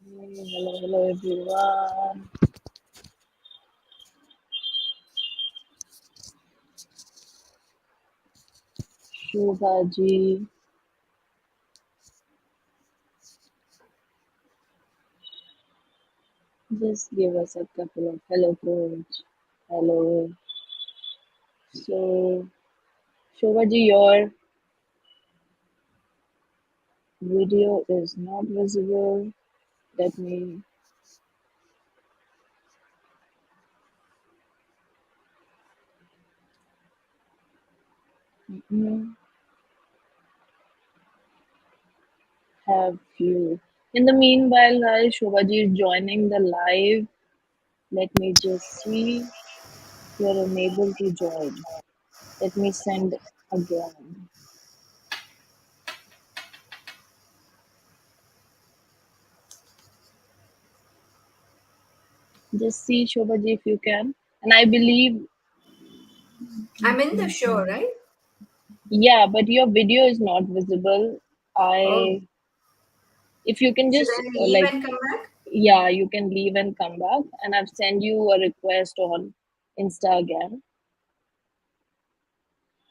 Hello everyone. Shobha ji, just give us a couple of hello coach. Hello. So, Shobha ji, your video is not visible. Let me. Have you. In the meanwhile, guys, Shobha ji is joining the live. Let me just see. You're unable to join. Let me send again. Just see Shobha ji if you can. And I believe, I'm in the show, right? yeah, but your video is not visible. Oh, If you can should just I leave and come back? yeah, you can leave and come back. And I've sent you a request on Insta again.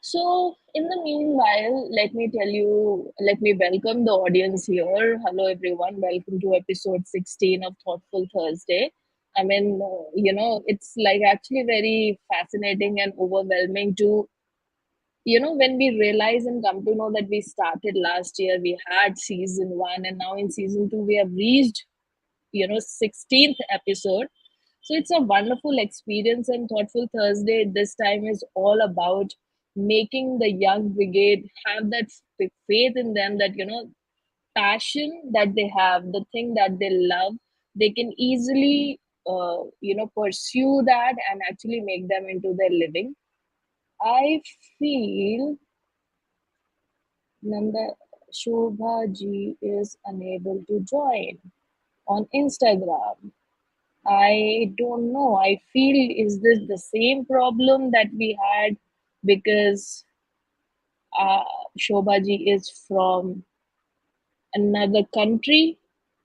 So, in the meanwhile, let me welcome the audience here. Hello, everyone. Welcome to episode 16 of Thoughtful Thursday. I mean, it's like actually very fascinating and overwhelming to, when we realize and come to know that we started last year, we had season one, and now in season two, we have reached 16th episode. So it's a wonderful experience, and Thoughtful Thursday this time is all about making the young brigade have that faith in them, that passion that they have, the thing that they love, they can easily pursue that and actually make them into their living. I feel Nanda Shobha ji is unable to join on Instagram. I don't know. I feel, is this the same problem that we had, because uh, Shobha ji is from another country.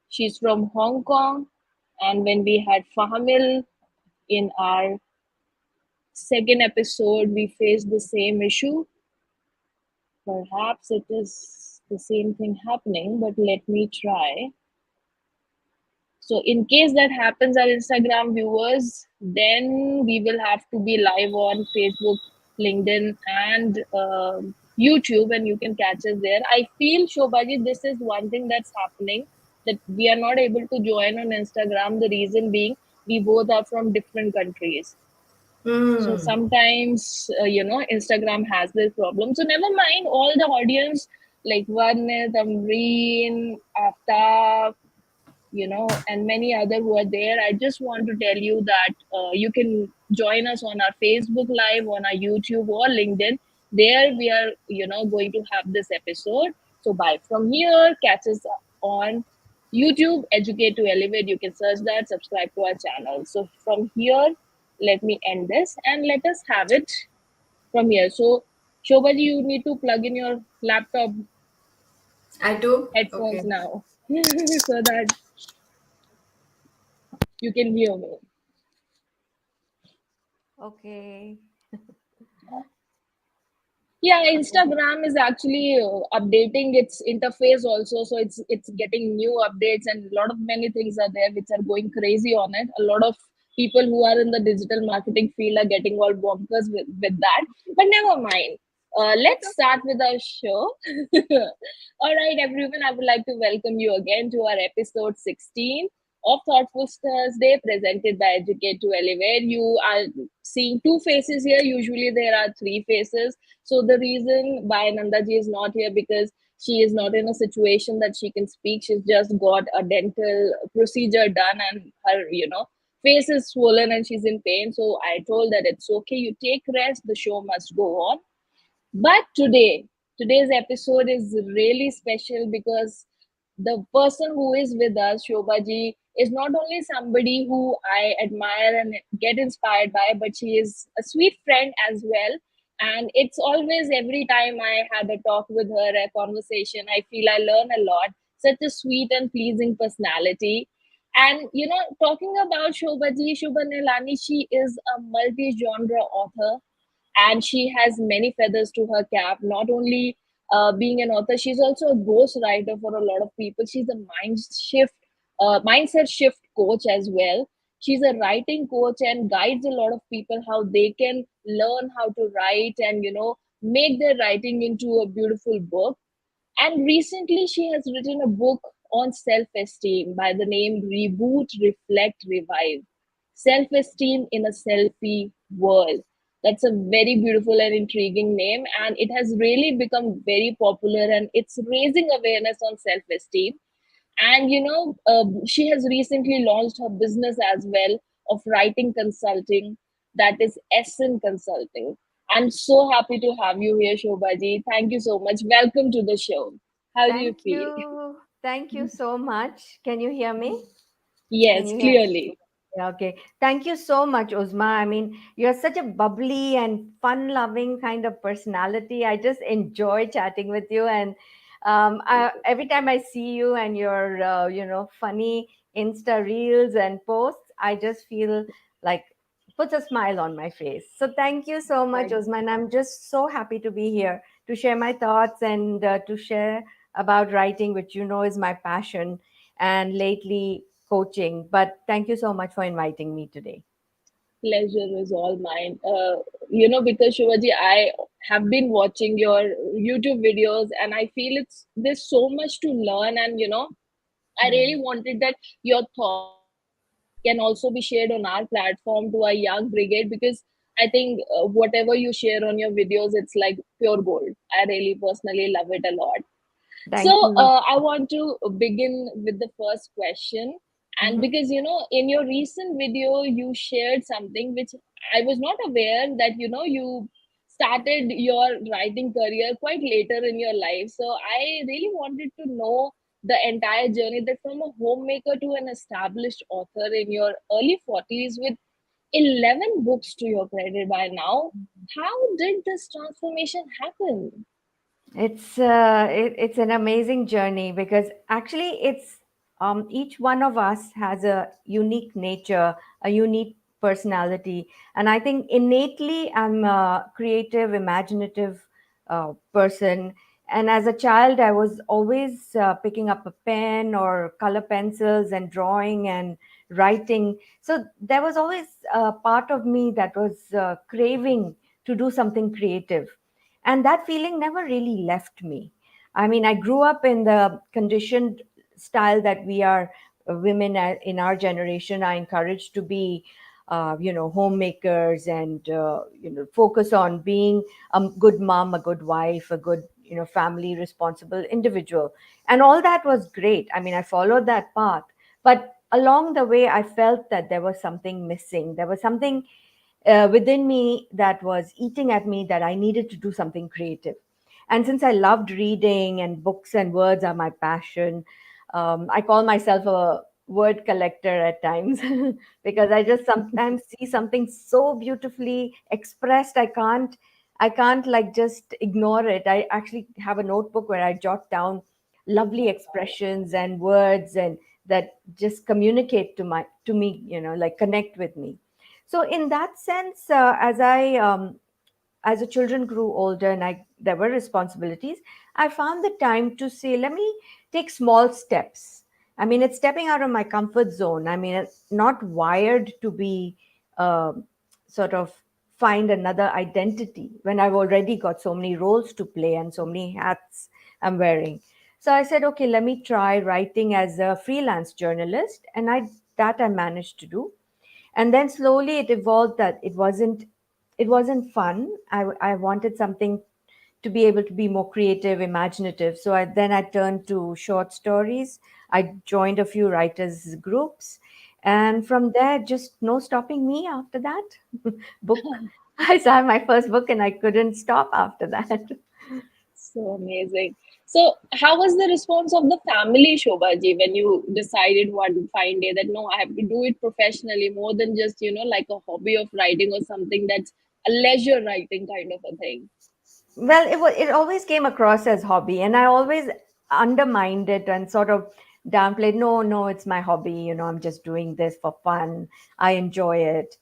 She's from Hong Kong. And when we had Fahmil in our second episode, we faced the same issue. Perhaps it is the same thing happening, but let me try. So, in case that happens, our Instagram viewers, then we will have to be live on Facebook, LinkedIn, and YouTube, and you can catch us there. I feel, Shobhaji, this is one thing that's happening, that we are not able to join on Instagram. The reason being, we both are from different countries. So Hmm. sometimes, Instagram has this problem. So never mind, all the audience, like Varnit, Amreen, Aftab, and many other who are there. I just want to tell you that you can join us on our Facebook Live, on our YouTube or LinkedIn. There we are, going to have this episode. So by from here, catch us on YouTube, Educate to Elevate. You can search that, subscribe to our channel. So from here, let me end this and let us have it from here. So Shobhaji, you need to plug in your laptop I do? headphones Okay. now so that you can hear me. Okay. Yeah, Okay. Instagram is actually updating its interface also, so it's getting new updates, and a lot of many things are there which are going crazy on it. A lot of people who are in the digital marketing field are getting all bonkers with that, but never mind. Let's start with our show. All right, everyone, I would like to welcome you again to our episode 16 of Thoughtful Thursday, presented by Educate to Elevate. You are seeing two faces here. Usually there are three faces. So the reason why Nandaji is not here, because she is not in a situation that she can speak. She's just got a dental procedure done, and her, face is swollen and she's in pain. So I told that it's okay. You take rest. The show must go on. But today's episode is really special because the person who is with us, Shobhaji, is not only somebody who I admire and get inspired by, but she is a sweet friend as well. And it's always, every time I had a talk with her, a conversation, I feel I learn a lot. Such a sweet and pleasing personality. And talking about Shobha Nilani, she is a multi-genre author, and she has many feathers to her cap. Not only being an author, she's also a ghost writer for a lot of people. She's a mindset shift coach as well. She's a writing coach and guides a lot of people how they can learn how to write and make their writing into a beautiful book. And recently, she has written a book on self esteem by the name Reboot, Reflect, Revive. Self esteem in a selfie world. That's a very beautiful and intriguing name, and it has really become very popular, and it's raising awareness on self esteem. And she has recently launched her business as well of writing consulting, that is Essen Consulting. I'm so happy to have you here, Shobhaji. Thank you so much. Welcome to the show. How do you Thank feel? you. Thank you so much. Can you hear me? Can Yes, you hear? clearly. Yeah, okay. Thank you so much, Uzma. I mean, you're such a bubbly and fun-loving kind of personality. I just enjoy chatting with you, and every time I see you and your, funny Insta reels and posts, I just feel like puts a smile on my face. So thank you so much, Thank Uzma. And I'm just so happy to be here to share my thoughts and to share about writing, which you know is my passion, and lately coaching. But thank you so much for inviting me today. Pleasure is all mine. Because Shivaji, I have been watching your YouTube videos, and I feel there's so much to learn, and I really Hmm. wanted that your thoughts can also be shared on our platform to our young brigade, because I think whatever you share on your videos, it's like pure gold. I really personally love it a lot. So Thank you. I want to begin with the first question. And Hmm. because, in your recent video, you shared something which I was not aware that, you started your writing career quite later in your life. So I really wanted to know the entire journey, that from a homemaker to an established author in your early 40s with 11 books to your credit by now. How did this transformation happen? It's an amazing journey because actually it's each one of us has a unique nature, a unique personality, and I think innately I'm a creative, imaginative person. And as a child, I was always picking up a pen or color pencils and drawing and writing. So there was always a part of me that was craving to do something creative, and that feeling never really left me. I mean, I grew up in the conditioned style that we are women in our generation are encouraged to be homemakers and focus on being a good mom, a good wife, a good family responsible individual, and all that was great. I mean, I followed that path, but along the way I felt that there was something missing. There was something within me that was eating at me, that I needed to do something creative. And since I loved reading and books and words are my passion, I call myself a word collector at times because I just sometimes see something so beautifully expressed. I can't like just ignore it. I actually have a notebook where I jot down lovely expressions and words and that just communicate to me, like connect with me. So in that sense, as the children grew older and there were responsibilities, I found the time to say, let me take small steps. I mean, it's stepping out of my comfort zone. I mean, it's not wired to be sort of find another identity when I've already got so many roles to play and so many hats I'm wearing. So I said, okay, let me try writing as a freelance journalist, and I managed to do. And then slowly it evolved that it wasn't fun. I wanted something to be able to be more creative, imaginative. So I turned to short stories. I joined a few writers groups, and from there, just no stopping me after that. Book. I saw my first book and I couldn't stop after that. So amazing. So, how was the response of the family, Shobhaji, when you decided one fine day that no, I have to do it professionally more than just, like a hobby of writing or something that's a leisure writing kind of a thing? Well, it always came across as hobby, and I always undermined it and sort of downplayed. No, no, it's my hobby. I'm just doing this for fun. I enjoy it.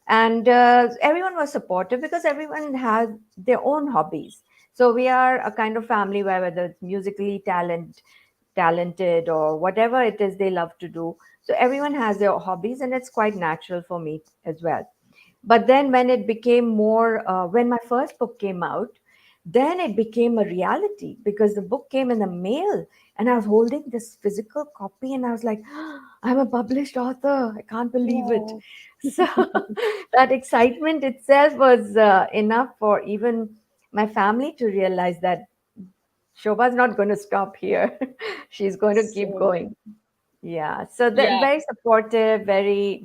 And everyone was supportive because everyone has their own hobbies. So we are a kind of family where whether it's musically talented or whatever it is they love to do. So everyone has their hobbies, and it's quite natural for me as well. But then when it became more when my first book came out, then it became a reality because the book came in the mail, and I was holding this physical copy, and I was like, I'm a published author, I can't believe it. Wow. So that excitement itself was enough for even my family to realize that Shobha's not going to stop here. She's going to keep So going. Yeah, so that yeah, very supportive, very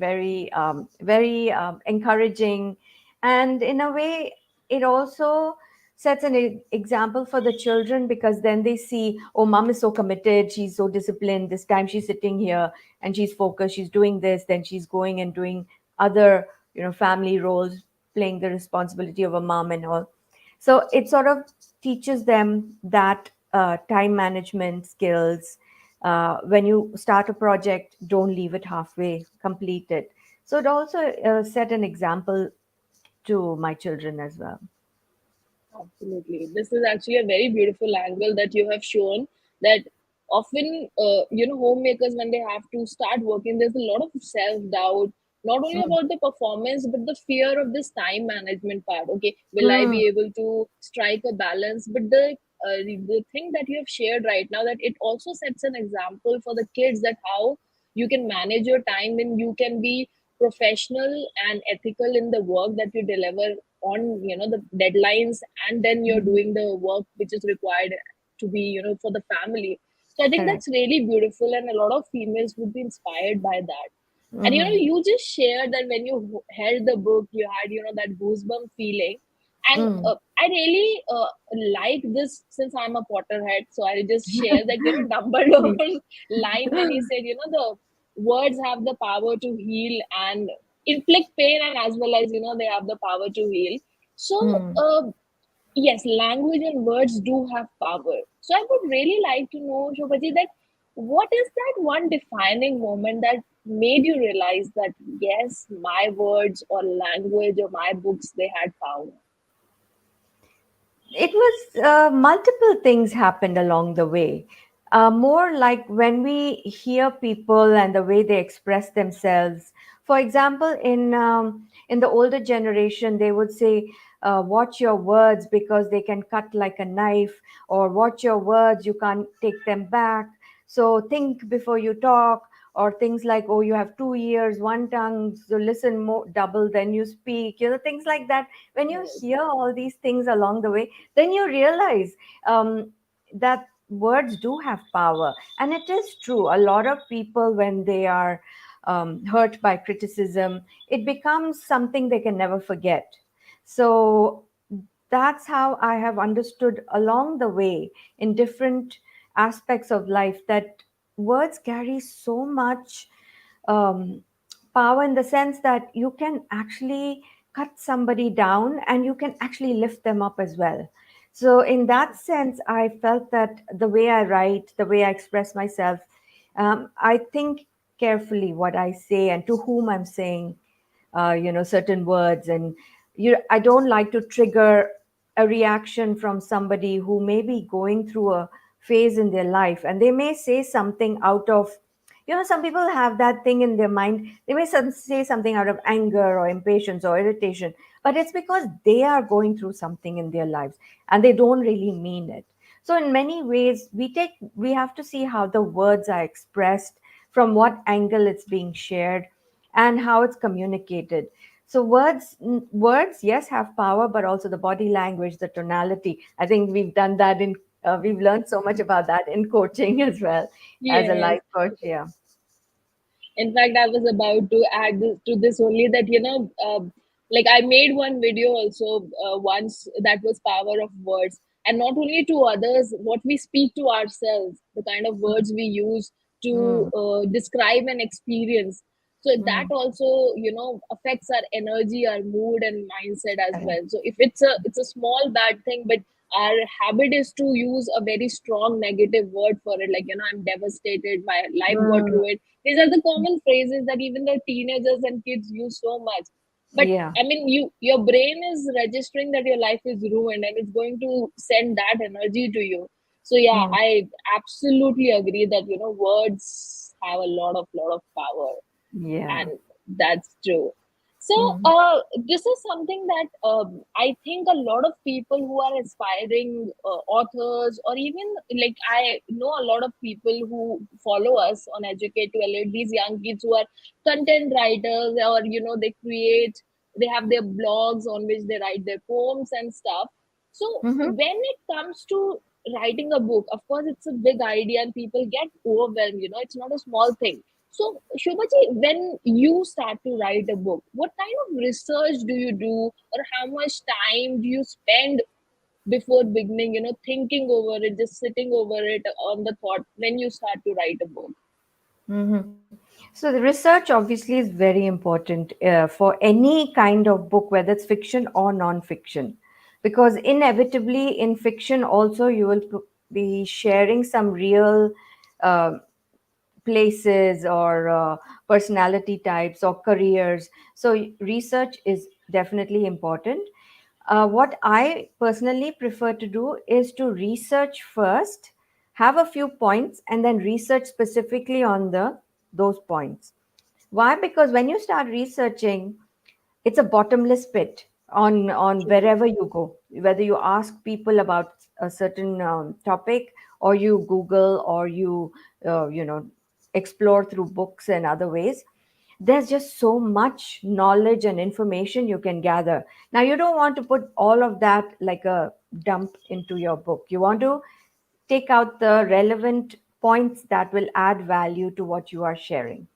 encouraging, and in a way, it also sets an example for the children because then they see, oh, mom is so committed, she's so disciplined. This time she's sitting here and she's focused, she's doing this, then she's going and doing other, family roles, playing the responsibility of a mom and all. So it sort of teaches them that time management skills. When you start a project, don't leave it halfway, complete it. So it also set an example to my children as well. absolutely. This is actually a very beautiful angle that you have shown, that often, homemakers, when they have to start working, there's a lot of self doubt, not only Mm. about the performance, but the fear of this time management part. Okay, will I Mm. be able to strike a balance? But the thing that you have shared right now, that it also sets an example for the kids, that how you can manage your time and you can be professional and ethical in the work that you deliver on, the deadlines, and then you're Mhm. doing the work which is required to be, for the family. So I think Correct. that's really beautiful, and a lot of females would be inspired by that. And Hmm. you just shared that when you held the book, you had, that goosebump feeling. And Mm. I really like this, since I'm a Potterhead. So I just share that, Please. Dumbledore's line when he said, the words have the power to heal and inflict pain, and as well as, they have the power to heal. So Mm. yes, language and words do have power. So I would really like to know, Shobhaji, that what is that one defining moment that made you realize that yes, my words or language or my books, they had power? It was multiple things happened along the way. More like when we hear people and the way they express themselves. For example, in the older generation, they would say, "Watch your words because they can cut like a knife," or "Watch your words, you can't take them back. So think before you talk." Or things like, "Oh, you have 2 ears, one tongue, so listen more double than you speak." Things like that. When you Yes, hear all these things along the way, then you realize that words do have power. And it is true. A lot of people, when they are hurt by criticism, it becomes something they can never forget. So that's how I have understood along the way in different aspects of life that words carry so much um, power in the sense that you can actually cut somebody down and you can actually lift them up as well. So, in that sense, I felt that the way I write, the way I express myself, I think carefully what I say and to whom I'm saying certain words. And I don't like to trigger a reaction from somebody who may be going through a phase in their life, and they may say something out of, some people have that thing in their mind. They may say something out of anger or impatience or irritation, but it's because they are going through something in their lives and they don't really mean it. So in many ways, we have to see how the words are expressed, from what angle it's being shared, and how it's communicated. So words, yes, have power, but also the body language, the tonality. I think we've done that we've learned so much about that in coaching as well, as a yes. life coach. Yeah. In fact, I was about to add to this only, that like I made one video also once, that was power of words, and not only to others, what we speak to ourselves, the kind of words we use to Mm, describe an experience. So that mm, also, affects our energy, our mood, and mindset as correct. well. So if it's a small bad thing, but our habit is to use a very strong negative word for it, like, I'm devastated, my life got Mm, ruined. These are the common phrases that even the teenagers and kids use so much. But yeah. I mean, your brain is registering that your life is ruined, and it's going to send that energy to you. So yeah, Mm, I absolutely agree that words have a lot of power, yeah. and that's true. So Mm, this is something that I think a lot of people who are aspiring authors, or even like I know a lot of people who follow us on Educate to Elite, these young kids who are content writers, or they have their blogs on which they write their poems and stuff. So mm-hmm. when it comes to writing a book, of course it's a big idea and people get overwhelmed. It's not a small thing. So, Shobhaji, when you start to write a book, what kind of research do you do, or how much time do you spend before beginning, thinking over it, just sitting over it on the thought when you start to write a book? Mm-hmm. So the research obviously is very important for any kind of book, whether it's fiction or non-fiction, because inevitably in fiction also you will be sharing some real uh, places or personality types or careers. So research is definitely important. What I personally prefer to do is to research first, have a few points, and then research specifically on the those points. Why? Because when you start researching, it's a bottomless pit on True. wherever you go. Whether you ask people about a certain topic, or you Google, or you explore through books and other ways, there's just so much knowledge and information you can gather. Now, you don't want to put all of that like a dump into your book. You want to take out the relevant points that will add value to what you are sharing.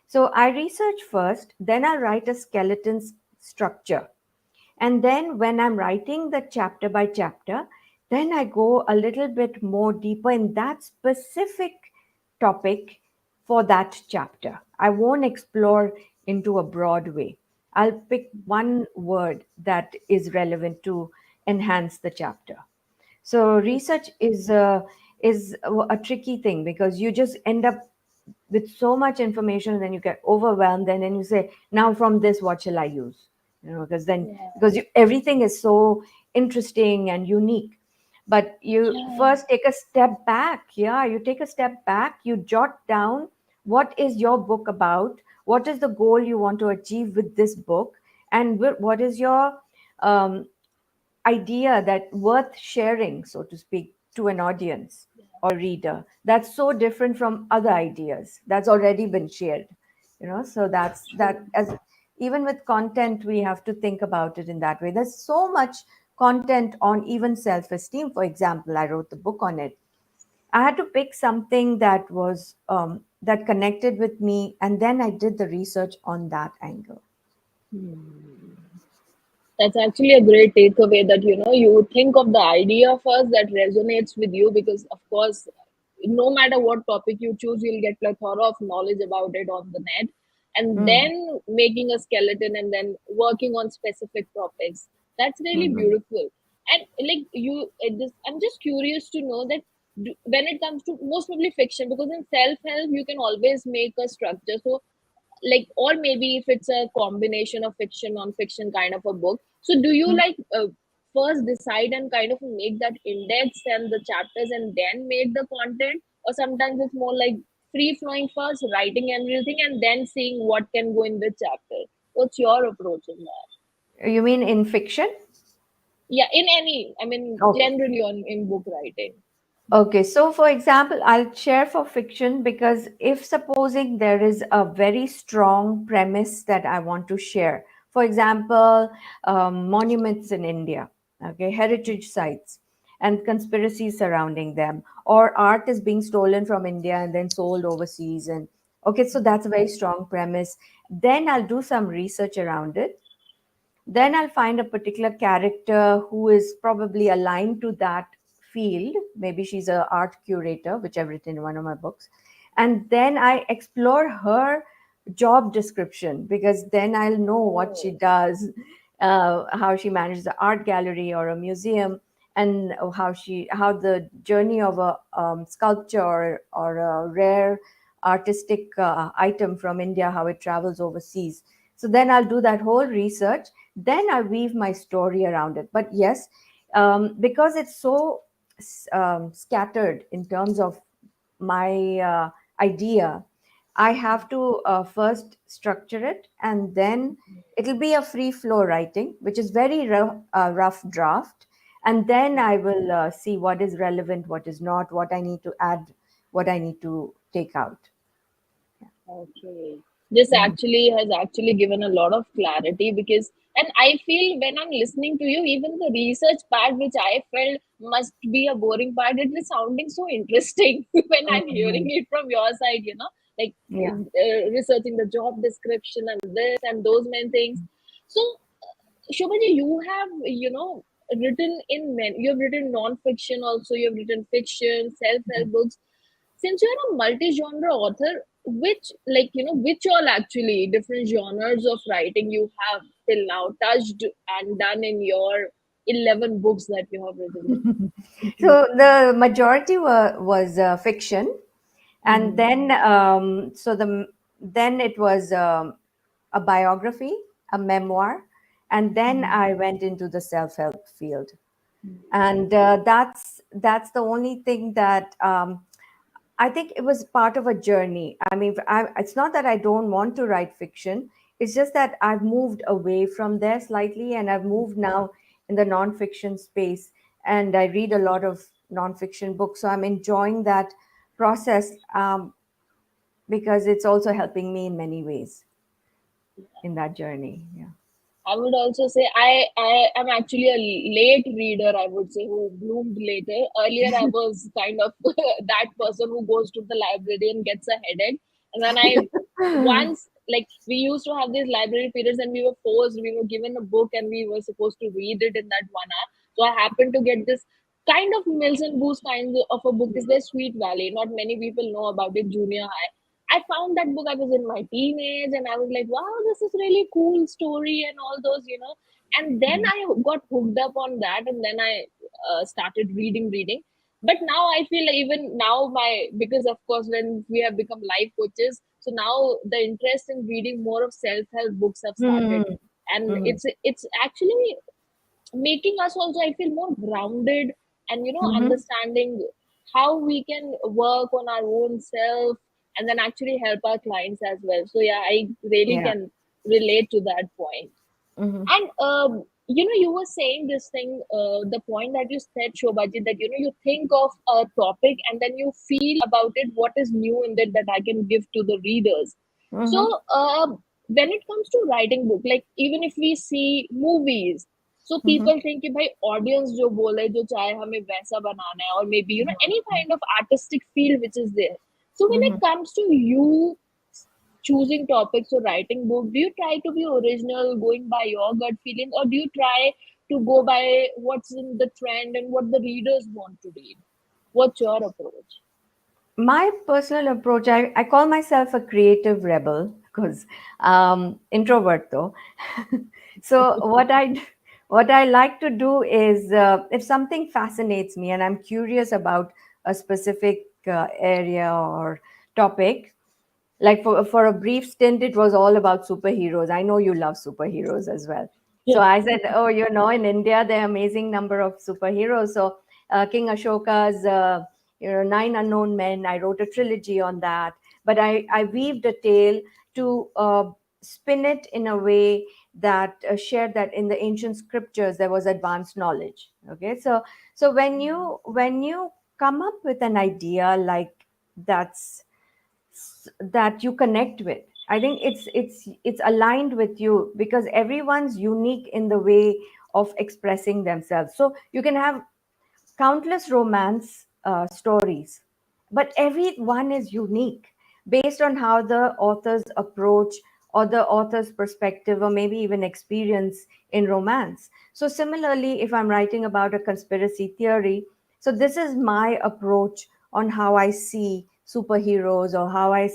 So I research first, then I write a skeleton structure. And then when I'm writing the chapter by chapter, then I go a little bit more deeper in that specific topic for that chapter. I won't explore into a broad way. I'll pick one word that is relevant to enhance the chapter. So research is a tricky thing, because you just end up with so much information, and then you get overwhelmed, and then you say, now from this what shall I use, because then, Yeah. because everything is so interesting and unique. But you Yeah. first take a step back. Yeah, you take a step back, you jot down what is your book about, what is the goal you want to achieve with this book, and what is your um, idea that worth sharing, so to speak, to an audience or reader, that's so different from other ideas that's already been shared. So that's True. that. As even with content, we have to think about it in that way. There's so much content on even self-esteem. For example, I wrote the book on it. I had to pick something that was that connected with me, and then I did the research on that angle. Hmm. That's actually a great takeaway, that you think of the idea first that resonates with you, because of course no matter what topic you choose, you'll get plethora of knowledge about it on the net, and Mm. then making a skeleton and then working on specific topics. That's really Mhm. beautiful. And like I'm just curious to know that, when it comes to most probably fiction, because in self-help you can always make a structure. So like, or maybe if it's a combination of fiction non-fiction kind of a book, so do you like first decide and kind of make that index and the chapters and then make the content, or sometimes it's more like free flowing, first writing everything and then seeing what can go in which chapter? What's your approach in that? You mean in fiction? Yeah, in any, I mean, Okay. generally on in book writing. Okay, so for example, I'll share for fiction, because if supposing there is a very strong premise that I want to share, for example, monuments in India, okay, heritage sites and conspiracies surrounding them, or art is being stolen from India and then sold overseas, and okay, so that's a very strong premise. Then I'll do some research around it. Then I'll find a particular character who is probably aligned to that field. Maybe she's a art curator, which I've written in one of my books. And then I explore her job description, because then I'll know what she Oh. does, how she manages the art gallery or a museum. and how the journey of a sculpture or a rare artistic item from India, how it travels overseas. So then I'll do that whole research. Then I weave my story around it. But yes, because it's so scattered in terms of my idea, I have to first structure it, and then it'll be a free flow writing, which is very rough draft. And then I will see what is relevant, what is not, what I need to add, what I need to take out. Okay. This Mhm. actually has actually given a lot of clarity because, and I feel when I'm listening to you, even the research part, which I felt must be a boring part, it is sounding so interesting when I'm hearing Mhm. it from your side, like Yeah. researching the job description and this and those many things. So, Shobhaji, you have, written in men, you have written non-fiction also, you have written fiction, self-help books. Since you're a multi-genre author, which all actually different genres of writing you have till now touched and done in your 11 books that you have written? So the majority was fiction, and Mhm. then then it was a biography, a memoir, and then I went into the self-help field. And that's the only thing that I think it was part of a journey. I mean, it's not that I don't want to write fiction. It's just that I've moved away from there slightly, and I've moved now in the nonfiction space. And I read a lot of nonfiction books, so I'm enjoying that process, because it's also helping me in many ways in that journey. Yeah. I would also say I am actually a late reader, I would say, who bloomed later. Earlier, I was kind of that person who goes to the library and gets a headache. And then once, like, we used to have these library periods and we were given a book and we were supposed to read it in that 1 hour. So I happened to get this kind of Mills and Booth kind of a book. Is there Sweet Valley? Not many people know about it, junior high. I found that book. I was in my teenage, and I was like, "Wow, this is really cool story," and all those. And then I got hooked up on that, and then I started reading. But now I feel like even now because of course when we have become life coaches, so now the interest in reading more of self help books have started, Mhm. and Mhm. it's actually making us also, I feel, more grounded and Mhm. understanding how we can work on our own self and then actually help our clients as well. So yeah, I really Yeah. can relate to that point. Mhm. And you were saying this thing, the point that you said, Shobhaji, that you think of a topic and then you feel about it, what is new in it that I can give to the readers. Mhm. So when it comes to writing book, like even if we see movies, so Mhm. people think कि भाई audience जो बोले जो चाहे हमें वैसा बनाना है, or maybe any kind of artistic field which is there. So when it Mhm. comes to you choosing topics or writing book, do you try to be original, going by your gut feeling, or do you try to go by what's in the trend and what the readers want to read? What's your approach? My personal approach, I call myself a creative rebel because introvert though. So what I like to do is, if something fascinates me and I'm curious about a specific area or topic, like for a brief stint it was all about superheroes. I know you love superheroes as well. So I said, oh, in India there are amazing number of superheroes. So King Ashoka's Nine Unknown Men, I wrote a trilogy on that. But I weaved a tale to spin it in a way that shared that in the ancient scriptures there was advanced knowledge. Okay, so when you come up with an idea like that's that you connect with, I think it's aligned with you, because everyone's unique in the way of expressing themselves. So you can have countless romance stories, but every one is unique based on how the author's approach or the author's perspective or maybe even experience in romance. So similarly, if I'm writing about a conspiracy theory, so this is my approach on how I see superheroes or how I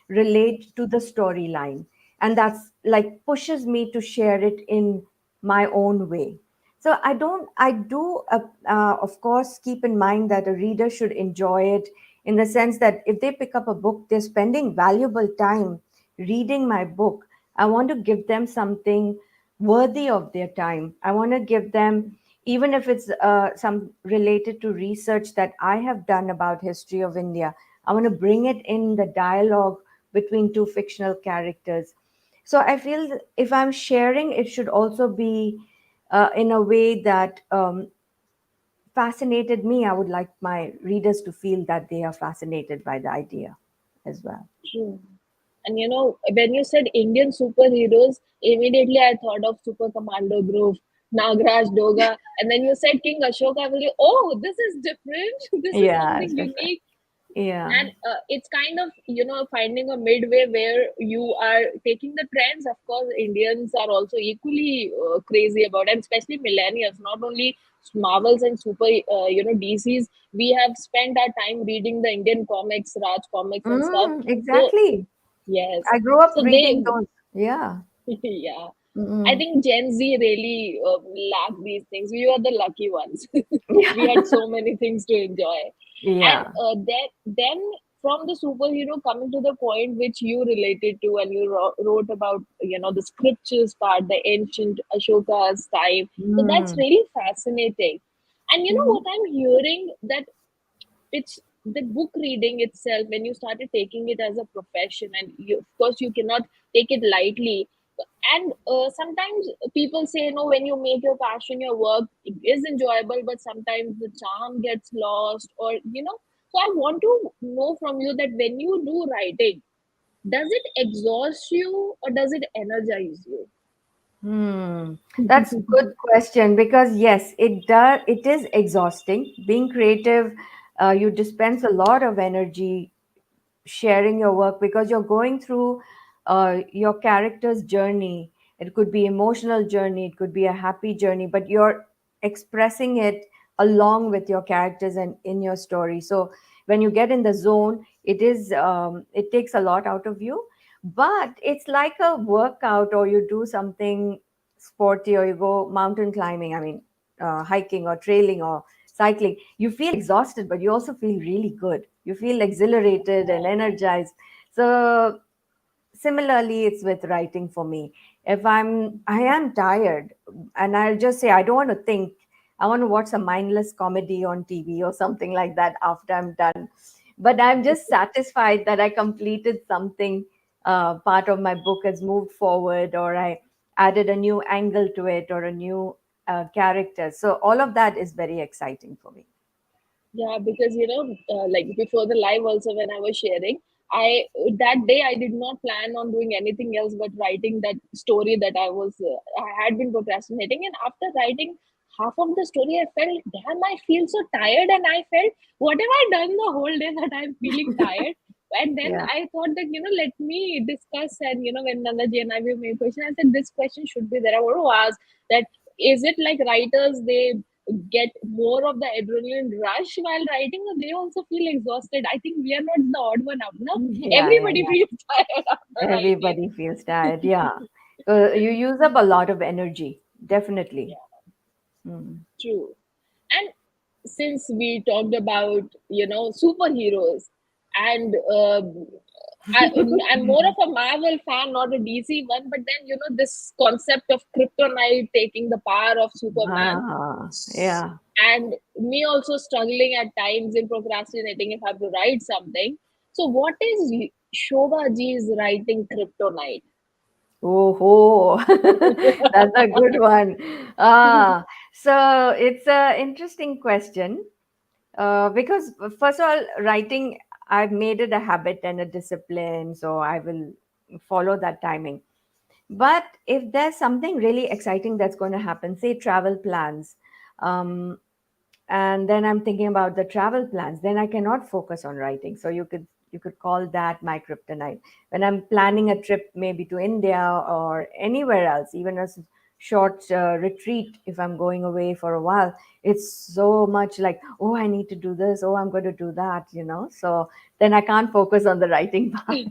relate to the storyline, and that's like pushes me to share it in my own way. So I do, of course, keep in mind that a reader should enjoy it, in the sense that if they pick up a book, they're spending valuable time reading my book. I want to give them something worthy of their time. I want to give them, even if it's some related to research that I have done about history of India, I want to bring it in the dialogue between two fictional characters. So I feel if I'm sharing, it should also be in a way that fascinated me. I would like my readers to feel that they are fascinated by the idea as well. True. And when you said Indian superheroes, immediately I thought of Super Commando Group, Nagraj Doga, and then you said King Ashok. I was like, oh, this is different. This is Yeah, it's something different. unique. Yeah. And it's kind of finding a midway where you are taking the trends. Of course, Indians are also equally crazy about it, and especially millennials, not only Marvels and super DCs. We have spent our time reading the Indian comics, Raj comics and stuff. So Exactly. yes, I grew up so reading they those. Yeah. yeah, I Mm. think Gen Z really lack these things. We were the lucky ones. We Yeah. had so many things to enjoy. And Yeah. then from the superhero, coming to the point which you related to, and you wrote about the scriptures part, the ancient Ashoka's time. So that's Mm. really fascinating. And Hmm. what I'm hearing, that it's the book reading itself, when you started taking it as a profession, and of course you cannot take it lightly. And sometimes people say, no, when you make your passion your work, it is enjoyable, but sometimes the charm gets lost, or so I want to know from you that when you do writing, does it exhaust you or does it energize you? Hmm. That's a good question, because yes, it does. It is exhausting. Being creative, you dispense a lot of energy sharing your work, because you're going through your character's journey. It could be emotional journey, it could be a happy journey, but you're expressing it along with your characters and in your story. So when you get in the zone, it takes a lot out of you. But it's like a workout, or you do something sporty, or you go mountain climbing, I mean, hiking or trailing or cycling. You feel exhausted, but you also feel really good. You feel exhilarated and energized. So similarly, it's with writing for me. If I am tired, and I'll just say I don't want to think, I want to watch a mindless comedy on TV or something like that after I'm done. But I'm just satisfied that I completed something. Part of my book has moved forward, or I added a new angle to it, or a new character. So all of that is very exciting for me. Yeah, because like before the live also, when I was sharing, I that day I did not plan on doing anything else but writing that story that I had been procrastinating. And after writing half of the story, I felt, damn, I feel so tired, and I felt, what have I done the whole day that I'm feeling tired? And then Yeah. I thought that let me discuss, and when Nanaji and I were made question, I said this question should be there. I want to ask that, is it like writers, they get more of the adrenaline rush while writing, or they also feel exhausted? I think we are not the odd one out now. Yeah, yeah, Everybody feels tired after writing. everybody feels tired. Yeah. You use up a lot of energy, definitely. Yeah, Mm. true. And since we talked about superheroes, and I'm more of a Marvel fan, not a DC one. But then this concept of kryptonite taking the power of Superman, Yeah. and me also struggling at times in procrastinating if I have to write something. So, what is Shobha Ji's writing kryptonite? Oh, that's a good one. So it's a interesting question, because first of all, writing, I've made it a habit and a discipline, so I will follow that timing. But if there's something really exciting that's going to happen, say travel plans, um, and then I'm thinking about the travel plans, then I cannot focus on writing. So you could call that my kryptonite. When I'm planning a trip, maybe to India or anywhere else, even a short retreat, if I'm going away for a while, it's so much like, oh, I need to do this, oh, I'm going to do that. So then I can't focus on the writing part.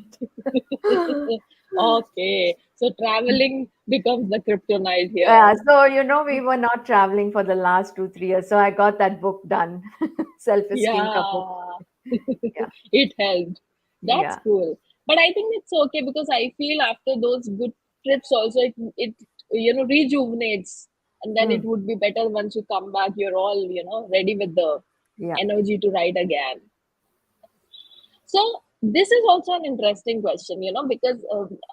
Okay, so traveling becomes the kryptonite here. So, we were not traveling for the last 2, 3 years. So I got that book done. Self Esteem ka book. Yeah, Yeah. it helped. That's Yeah. cool. But I think it's okay because I feel after those good trips also it rejuvenates, and then it Mm, would be better once you come back. You're all ready with the yeah. energy to write again. So this is also an interesting question, because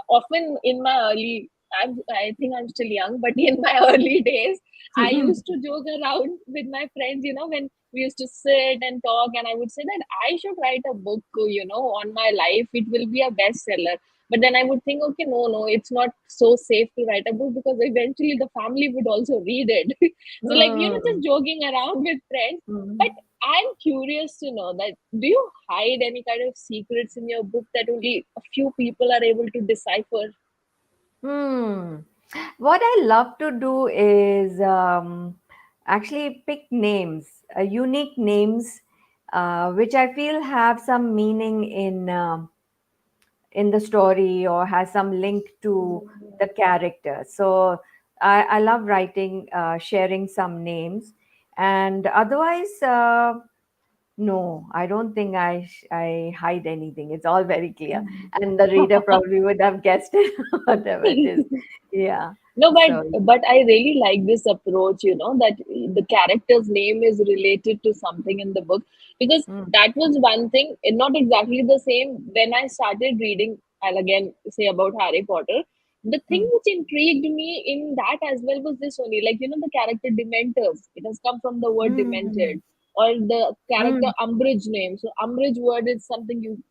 often in my I think I'm still young, but in my early days, I used to joke around with my friends, when we used to sit and talk, and I would say that I should write a book, on my life. It will be a bestseller. But then I would think, okay, no, no, it's not so safe to write a book because eventually the family would also read it. So, like, just Mm, joking around with friends. But mm. I'm curious to know that do you hide any kind of secrets in your book that only a few people are able to decipher? Hmm. What I love to do is actually pick names, unique names, which I feel have some meaning in the story or has some link to the character. So I love writing, sharing some names, and otherwise, no, I don't think I hide anything. It's all very clear, and the reader probably would have guessed it, whatever it is. Yeah. No, So. but I really like this approach, that the character's name is related to something in the book, because Mm, that was one thing, not exactly the same when I started reading. I'll again say about Harry Potter. The thing mm, which intrigued me in that as well was this only, like, the character Dementors. It has come from the word mm, demented, or the character mm, Umbridge name. So Umbridge word is something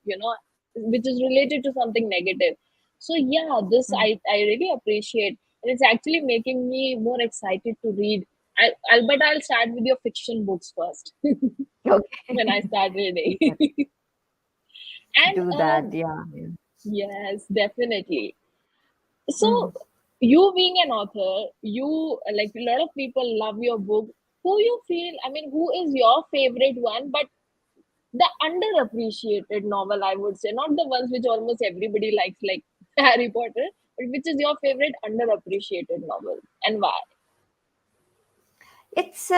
which is related to something negative. So yeah, this mm. I really appreciate, and it's actually making me more excited to read. But I'll start with your fiction books first when I Okay. start reading. Yeah, And do that. Yeah. Yeah. yes, definitely. Mm. So, you being an author, you like a lot of people love your book. Who you feel? I mean, who is your favorite one? But the underappreciated novel, I would say, not the ones which almost everybody likes, like Harry Potter, but which is your favorite underappreciated novel and why? It's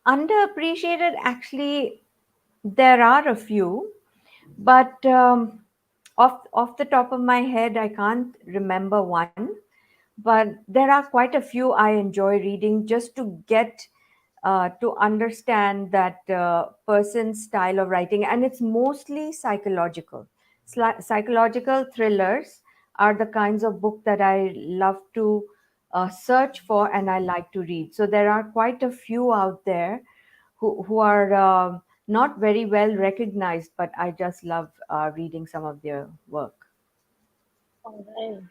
underappreciated. Actually, there are a few, but off the top of my head, I can't remember one. But there are quite a few I enjoy reading just to get to understand that person's style of writing, and it's mostly psychological. Psychological thrillers are the kinds of book that I love to search for and I like to read. So there are quite a few out there who are not very well recognized, but I just love reading some of their work. All right.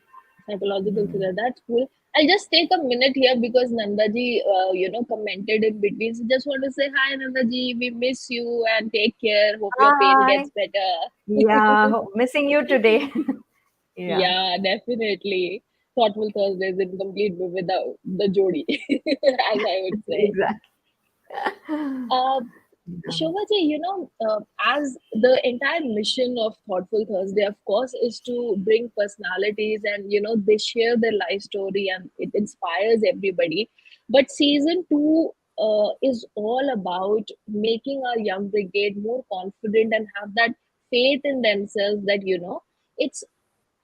Psychological Mhm. thriller. That's cool. I'll just take a minute here because Nandaji, commented in between. So just want to say hi, Nandaji. We miss you and take care. Hope your pain Hi. gets better. Yeah, missing you today. Yeah, Yeah, definitely. Thoughtful Thursdays in complete without the Jodi, as I would say. exactly. Uh, Yeah. Shobhaji, as the entire mission of Thoughtful Thursday, of course, is to bring personalities and, they share their life story and it inspires everybody. But season two is all about making our young brigade more confident and have that faith in themselves that, it's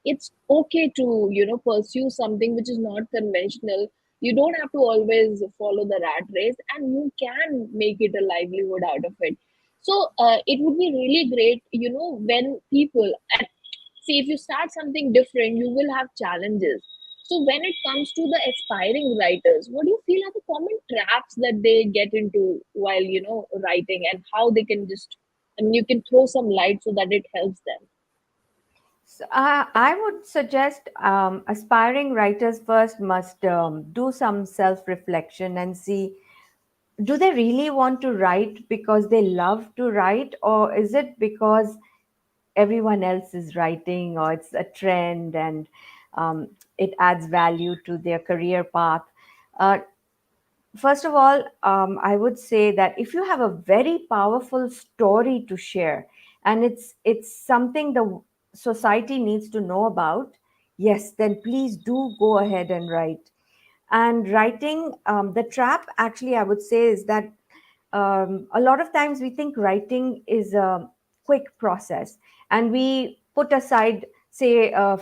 it's okay to pursue something which is not conventional. You don't have to always follow the rat race, and you can make it a livelihood out of it. So it would be really great, when people and see, if you start something different you will have challenges. So when it comes to the aspiring writers, what do you feel are the common traps that they get into while writing, and how they can just, I mean, you can throw some light so that it helps them. So I would suggest aspiring writers first must do some self reflection and see, do they really want to write because they love to write, or is it because everyone else is writing or it's a trend and it adds value to their career path? Uh, First of all, I would say that if you have a very powerful story to share and it's something the society needs to know about, yes, then please do go ahead and write. And writing, the trap actually, I would say, is that a lot of times we think writing is a quick process, and we put aside, say, a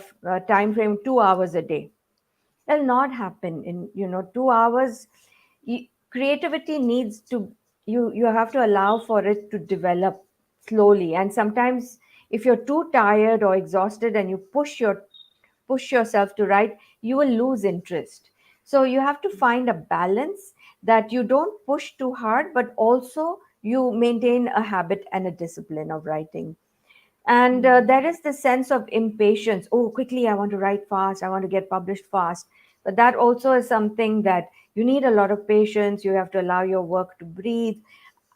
time frame 2 hours a day. That'll not happen in 2 hours. Creativity needs to, you have to allow for it to develop slowly. And sometimes if you're too tired or exhausted and you push yourself to write, you will lose interest. So you have to find a balance, that you don't push too hard, but also you maintain a habit and a discipline of writing. And there is this sense of impatience. Oh, quickly, I want to write fast, I want to get published fast. But that also is something that you need a lot of patience. You have to allow your work to breathe.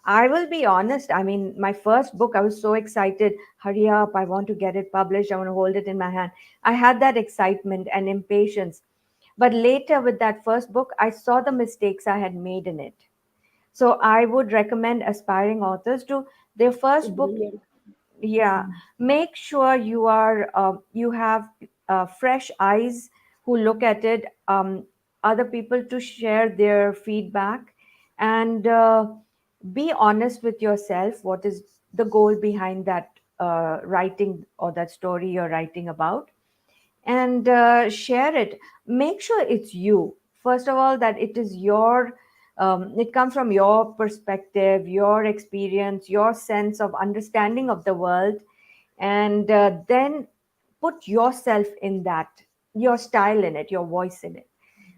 I will be honest, I mean, my first book, I was so excited. Hurry up, I want to get it published, I want to hold it in my hand. I had that excitement and impatience. But later, with that first book, I saw the mistakes I had made in it. So I would recommend aspiring authors to, their first book, Brilliant. yeah, make sure you have fresh eyes who look at it, other people to share their feedback, and be honest with yourself. What is the goal behind that writing, or that story you're writing about? And share it. Make sure it's you, first of all, that it is your, it comes from your perspective, your experience, your sense of understanding of the world. And then put yourself in that, your style in it, your voice in it.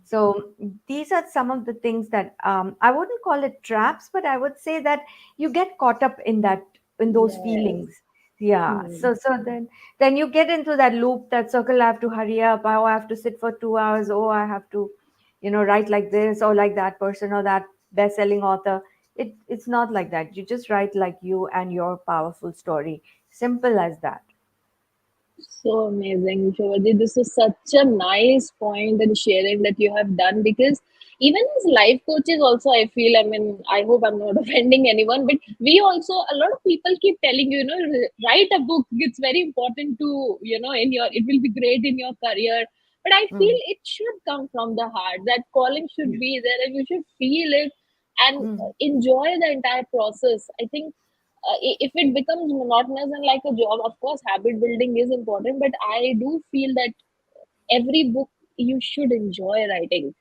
So these are some of the things that, I wouldn't call it traps, but I would say that you get caught up in that, in those Yes. feelings. Yeah. Hmm. So then you get into that loop, that circle. I have to hurry up. Oh, I have to sit for 2 hours. Oh, I have to, write like this or like that person or that best-selling author. It's not like that. You just write like you and your powerful story. Simple as that. So amazing, Shobhaji. This is such a nice point and sharing that you have done, because even as life coaches, also, I feel, I mean, I hope I'm not offending anyone, but we also, a lot of people keep telling you, write a book. It's very important to, it will be great in your career. But I feel Mm. it should come from the heart. That calling should be there and you should feel it and Mm. enjoy the entire process. I think if it becomes monotonous and like a job, of course habit building is important, but I do feel that every book you should enjoy writing.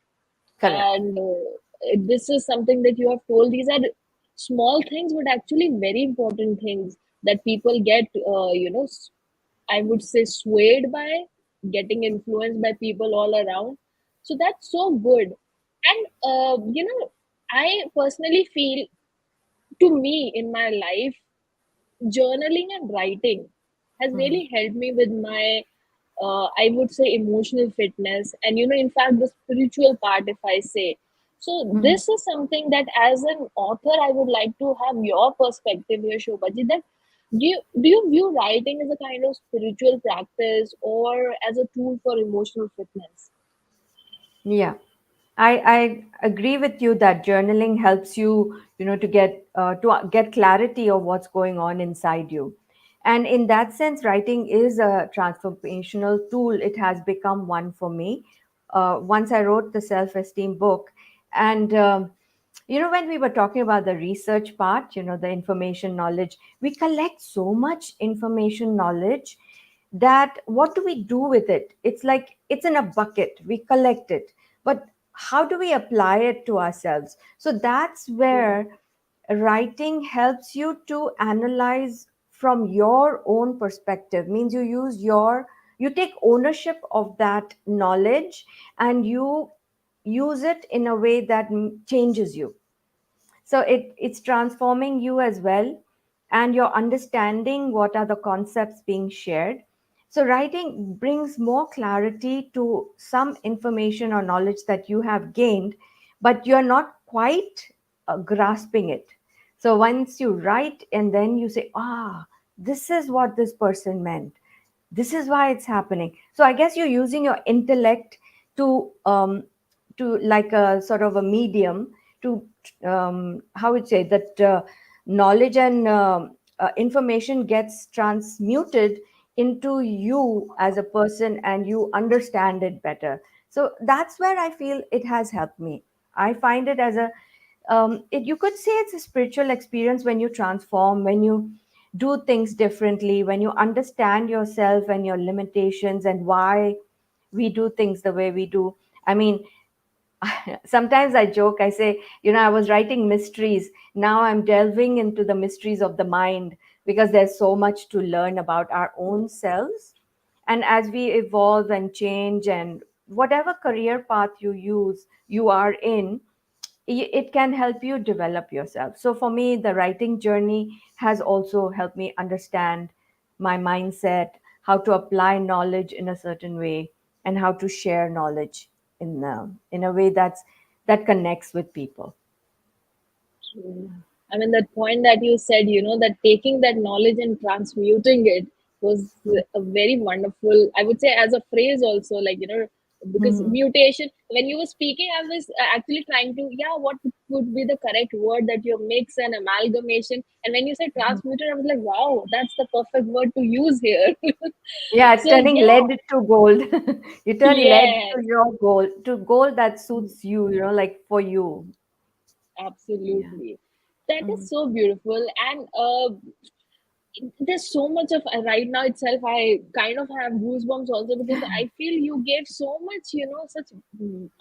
Correct. And this is something that you have told. These are small things but actually very important things that people get I would say swayed by, getting influenced by people all around. So that's so good. And I personally feel, to me in my life, journaling and writing has Mm. really helped me with my I would say emotional fitness, and in fact the spiritual part, if I say. So Mm. this is something that as an author I would like to have your perspective here, Shobhaji, that do you view writing as a kind of spiritual practice or as a tool for emotional fitness? Yeah. I agree with you that journaling helps you, to get clarity of what's going on inside you. And in that sense, writing is a transformational tool. It has become one for me. Once I wrote the Self Esteem book, and when we were talking about the research part, the information knowledge, we collect so much information knowledge, that what do we do with it? It's like it's in a bucket, we collect it, but how do we apply it to ourselves? So that's Yeah. where writing helps you to analyze from your own perspective. Means you take ownership of that knowledge, and you use it in a way that changes you. So it's transforming you as well, and you're understanding what are the concepts being shared. So writing brings more clarity to some information or knowledge that you have gained, but you're not quite grasping it. So once you write and then you say, this is what this person meant, this is why it's happening. So I guess you're using your intellect to like a sort of a medium to, how would say that, knowledge and information gets transmuted into you as a person and you understand it better. So that's where I feel it has helped me. I find it as a you could say it's a spiritual experience when you transform, when you do things differently, when you understand yourself and your limitations and why we do things the way we do. I mean, sometimes I joke, I say, I was writing mysteries. Now I'm delving into the mysteries of the mind because there's so much to learn about our own selves. And as we evolve and change, and whatever career path you are in, it can help you develop yourself. So for me, the writing journey has also helped me understand my mindset, how to apply knowledge in a certain way, and how to share knowledge in a way that connects with people. True. I mean, that point that you said, that taking that knowledge and transmuting it was a very wonderful, I would say, as a phrase also, like, because Mhm. mutation, when you were speaking, I was actually trying to, yeah, what would be the correct word that you mix and amalgamation. And when you said transmuted, I was like, wow, that's the perfect word to use here. Yeah, it's So, turning yeah, lead to gold. You turn lead yes, to your gold, to gold that suits you, like for you. Yeah. absolutely. That is Mhm. so beautiful. And there's so much of right now itself, I kind of have goosebumps also, because I feel you gave so much, such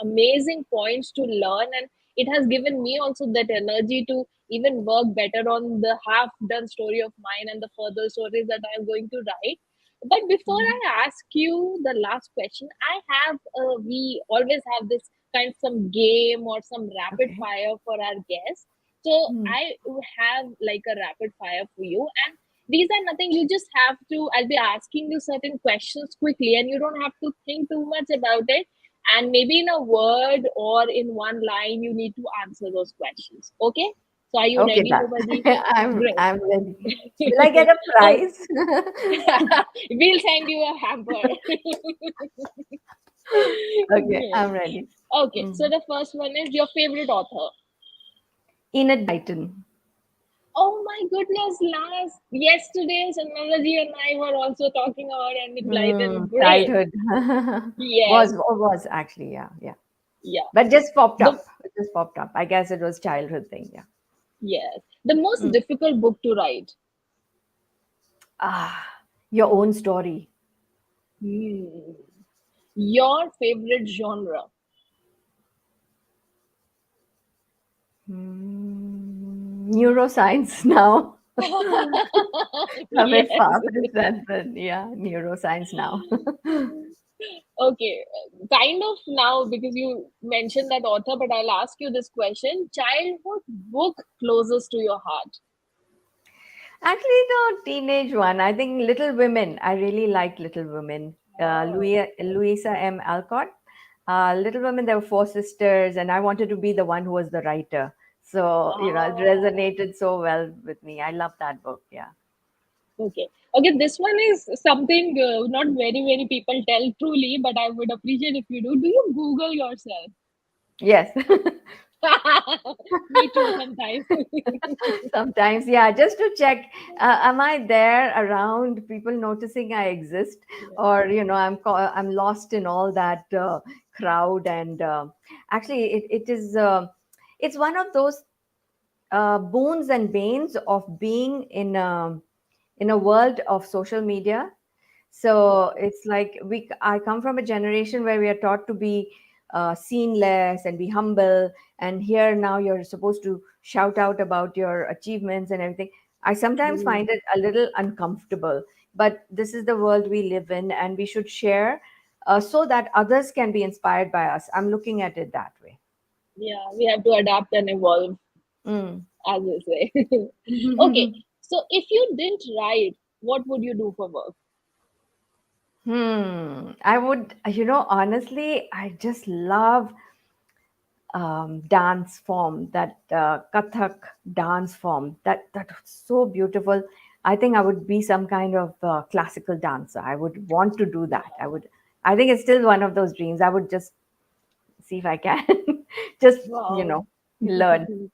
amazing points to learn, and it has given me also that energy to even work better on the half done story of mine and the further stories that I'm going to write. But before Mhm. I ask you the last question, I have we always have this kind of some game or some rapid Okay. fire for our guests. So Hmm. I have like a rapid fire for you, and these are nothing, you just have to, I'll be asking you certain questions quickly, and you don't have to think too much about it, and maybe in a word or in one line you need to answer those questions. Okay, so are you Okay, ready, done. Shobhaji? I'm Great. ready. Will I get a Oh, prize? we'll send you a hamper. Okay, Great. I'm ready. Okay, so Mm. the first one is your favorite author. Enid Blyton. Oh my goodness, last yesterday Sanalaji and I were also talking about Enid Blyton. Great. Childhood. Yes. Was actually, yeah, yeah. Yeah. But just popped The up. It just popped up. I guess it was childhood thing, yeah. yes. The most Mm. difficult book to write. Ah, your own story. Hmm. Your favorite genre. Neuroscience now. Coming Yes. far but yeah, neuroscience now. Okay. Kind of now, because you mentioned that author, but I'll ask you this question. Childhood book closest to your heart. Actually, the teenage one, I think Little Women. I really liked Little Women. Oh, Louisa M. Alcott. Little Women, there were four sisters, and I wanted to be the one who was the writer. So, it ah, resonated so well with me. I love that book. Yeah. okay. Okay, this one is something not very many people tell truly, but I would appreciate if you do. Do you Google yourself? Yes. Me too, sometimes. Sometimes, yeah, just to check, am I there around people noticing I exist, or I'm lost in all that crowd. And actually, it's one of those boons and banes of being in a world of social media. So Yes. it's like I come from a generation where we are taught to be seen less and be humble, and here now you're supposed to shout out about your achievements and everything. I sometimes True. find it a little uncomfortable, but this is the world we live in, and we should share so that others can be inspired by us. I'm looking at it that way. Yeah, we have to adapt and evolve, Mm. as you say. Okay, so if you didn't write, what would you do for work? I would, honestly, I just love dance form, that Kathak dance form. That was so beautiful. I think I would be some kind of classical dancer. I would want to do that. I would. I think it's still one of those dreams. I would just see if I can, just Wow. learn.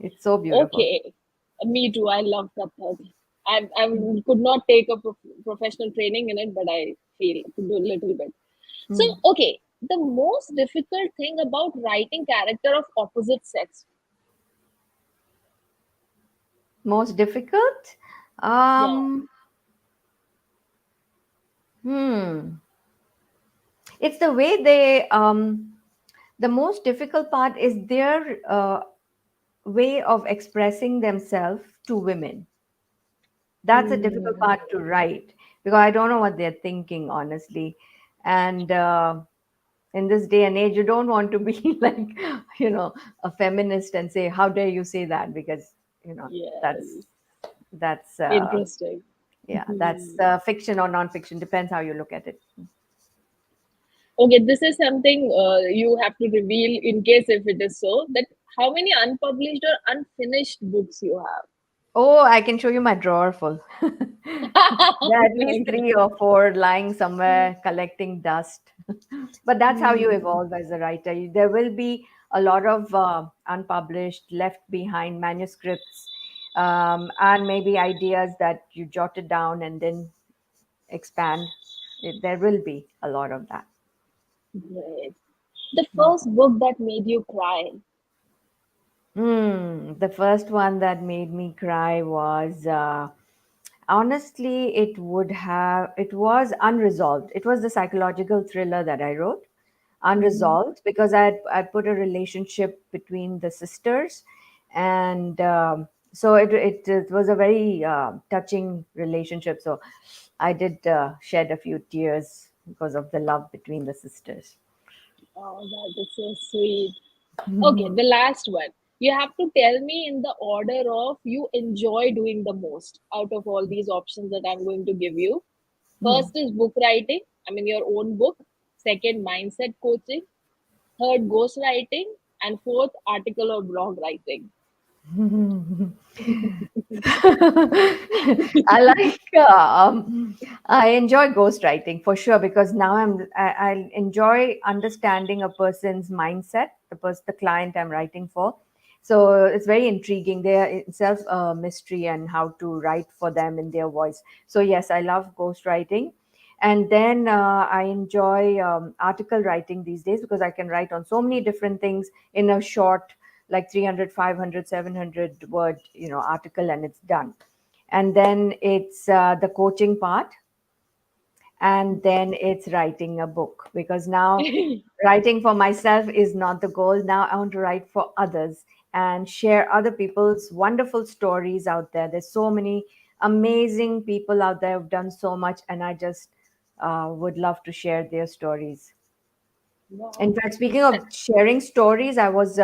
It's so beautiful. Okay, me too. I love Kathak. I could not take a professional training in it, but I feel could do a little bit. So, Hmm. okay, the most difficult thing about writing character of opposite sex. Most difficult? Yeah. Um, hmm. It's the way the most difficult part is their way of expressing themselves to women. That's a difficult Hmm. part to write because I don't know what they're thinking, honestly. And in this day and age, you don't want to be like, you know, a feminist and say, "How dare you say that?" Because Yes. that's Interesting. yeah, that's Hmm. fiction or non-fiction, depends how you look at it. Okay, this is something you have to reveal in case if it is so that how many unpublished or unfinished books you have. Oh, I can show you my drawer full. There are at least Okay. 3 or 4 lying somewhere collecting dust. But that's how you Hmm. evolve as a writer. There will be a lot of unpublished, left behind manuscripts, and maybe ideas that you jotted down and then expand. There will be a lot of that. Great. The first book that made you cry. The first one that made me cry was honestly, it was Unresolved. It was the psychological thriller that I wrote, Hmm. Unresolved, because I put a relationship between the sisters, and so it was a very touching relationship. So I did shed a few tears because of the love between the sisters. Oh, that is so sweet. Okay, the last one. You have to tell me in the order of you enjoy doing the most out of all these options that I'm going to give you. First is book writing, I mean your own book. Second, mindset coaching. Third, ghost writing. And fourth, article or blog writing. I like I enjoy ghostwriting for sure because now I enjoy understanding a person's mindset, the client I'm writing for. So it's very intriguing. They are itself a mystery and how to write for them in their voice. So yes, I love ghostwriting. And then I enjoy article writing these days because I can write on so many different things in a short, like 300, 500, 700 word article, and it's done. And then it's the coaching part, and then it's writing a book, because now writing for myself is not the goal. Now I want to write for others and share other people's wonderful stories out there. There's so many amazing people out there who've done so much, and I just would love to share their stories. In Wow. fact, speaking of sharing stories, I was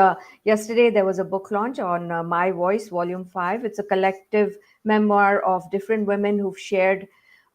yesterday there was a book launch on My Voice, Volume 5. It's a collective memoir of different women who've shared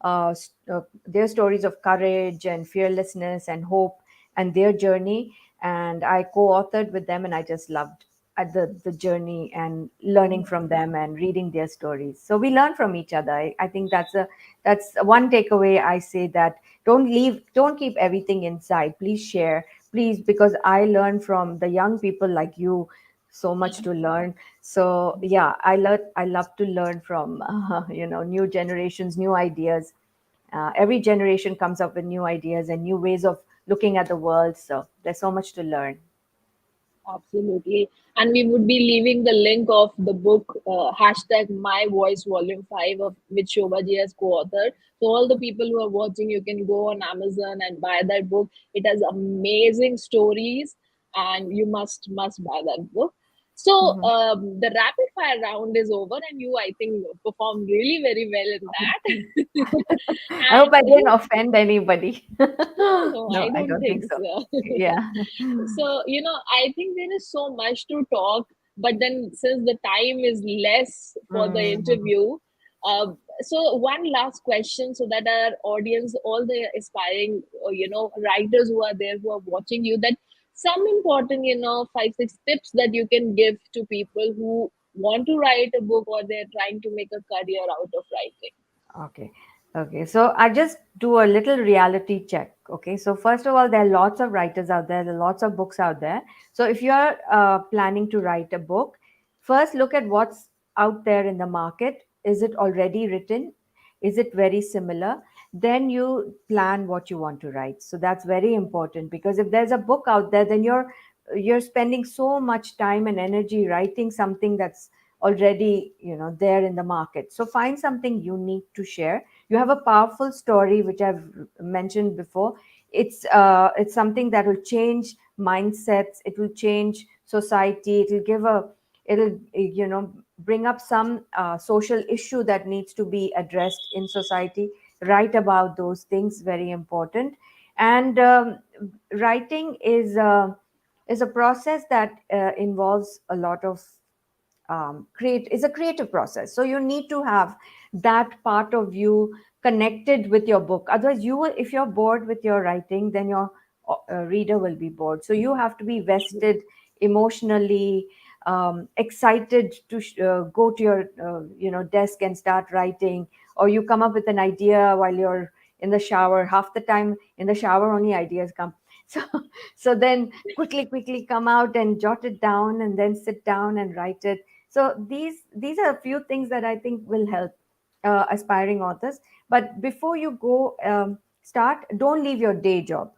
their stories of courage and fearlessness and hope and their journey. And I co authored with them, and I just loved the journey and learning from them and reading their stories. So we learn from each other. I think that's one takeaway. I say that don't keep everything inside. Please share, please, because I learn from the young people like you, so much to learn. So yeah, I love to learn from new generations, new ideas. Every generation comes up with new ideas and new ways of looking at the world, so there's so much to learn. Absolutely. And we would be leaving the link of the book, hashtag My Voice Volume 5, of which Shobha ji has co-authored. So all the people who are watching, you can go on Amazon and buy that book. It has amazing stories, and you must buy that book. So Mhm. the rapid fire round is over, and you, I think, performed really very well in that. I hope And I didn't offend anybody. no, no, No, I I don't don't think think so. so. Yeah. So, I think there is so much to talk, but then since the time is less for the Mm. interview, so one last question so that our audience, all the aspiring, writers who are there who are watching you, that some important, 5, 6 tips that you can give to people who want to write a book or they're trying to make a career out of writing. Okay. Okay. So I just do a little reality check. Okay. So first of all, there are lots of writers out there. There are lots of books out there. So if you're planning to write a book, first look at what's out there in the market. is it already written? Is it very similar? Then you plan what you want to write. So that's very important, because if there's a book out there, then you're spending so much time and energy writing something that's already, there in the market. So find something unique to share. You have a powerful story, which I've mentioned before. It's something that will change mindsets. It will change society. It'll bring up some social issue that needs to be addressed in society. Write about those things, very important. And writing is a process that involves a lot of create is a creative process. So you need to have that part of you connected with your book. Otherwise, you will, if you're bored with your writing, then your reader will be bored. So you have to be vested emotionally, excited to go to your desk and start writing. Or you come up with an idea while you're in the shower. Half the time in the shower only ideas come. So then quickly come out and jot it down, and then sit down and write it. So these are a few things that I think will help aspiring authors. But before you go start, don't leave your day job.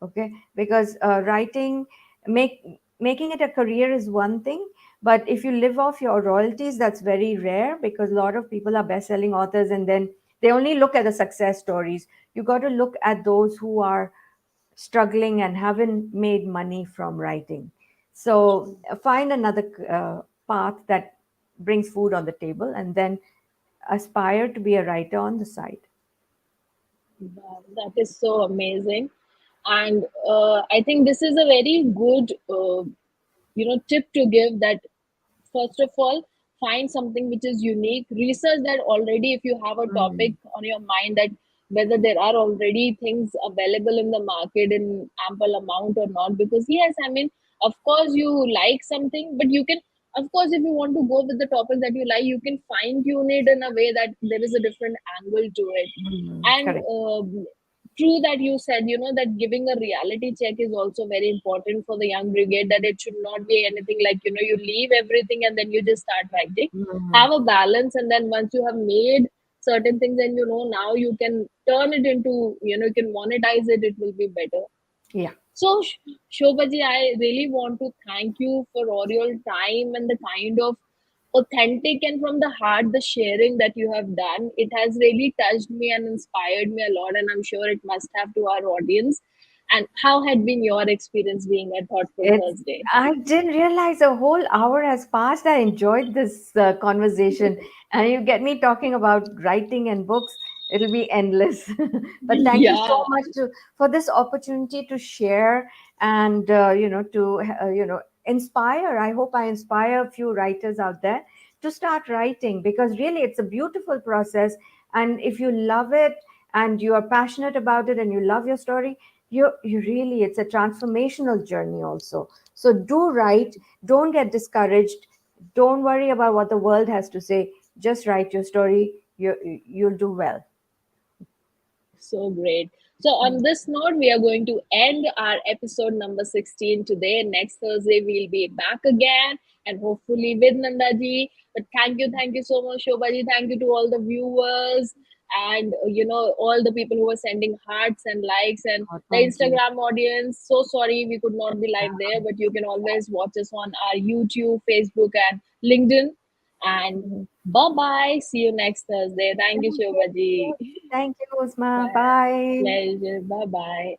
Okay, because writing, make making it a career is one thing, but if you live off your royalties, that's very rare, because a lot of people are best-selling authors and then they only look at the success stories. You got to look at those who are struggling and haven't made money from writing. So find another path that brings food on the table, and then aspire to be a writer on the side. Wow, that is so amazing. And I think this is a very good, tip to give, that first of all, find something which is unique. Research that already, if you have a topic Mm. on your mind, that whether there are already things available in the market in ample amount or not. Because yes, I mean, of course you like something, but you can, of course, if you want to go with the topic that you like, you can fine tune it in a way that there is a different angle to it. Mm, And correct. true that you said, that giving a reality check is also very important for the young brigade, that it should not be anything like, you leave everything and then you just start writing. Mm, Have a balance, and then once you have made certain things, and now you can turn it into, you can monetize it, it will be better. yeah. So, Shobhaji, I really want to thank you for all your time and the kind of authentic and from the heart the sharing that you have done. It has really touched me and inspired me a lot, and I'm sure it must have to our audience. And how had been your experience being at Thoughtful It's Thursday? I didn't realize a whole hour has passed. I enjoyed this conversation, and you get me talking about writing and books. It'll be endless. But thank you so Yeah. much for this opportunity to share, and to inspire. I hope I inspire a few writers out there to start writing, because really it's a beautiful process. And if you love it and you are passionate about it and you love your story, you really, it's a transformational journey also. So do write, don't get discouraged, don't worry about what the world has to say. Just write your story. You'll do well. So great. So, on this note, we are going to end our episode number 16 today. Next Thursday, we'll be back again, and hopefully with Nandaji. But thank you so much, Shobhaji. Thank you to all the viewers, and all the people who are sending hearts and likes, and Oh, the thank you. Instagram audience. So sorry we could not be live there, but you can always watch us on our YouTube, Facebook, and LinkedIn. And bye bye. See you next Thursday. Thank you, Thank you. Shobhaji. Thank you, Usma. Bye. Pleasure. Bye bye.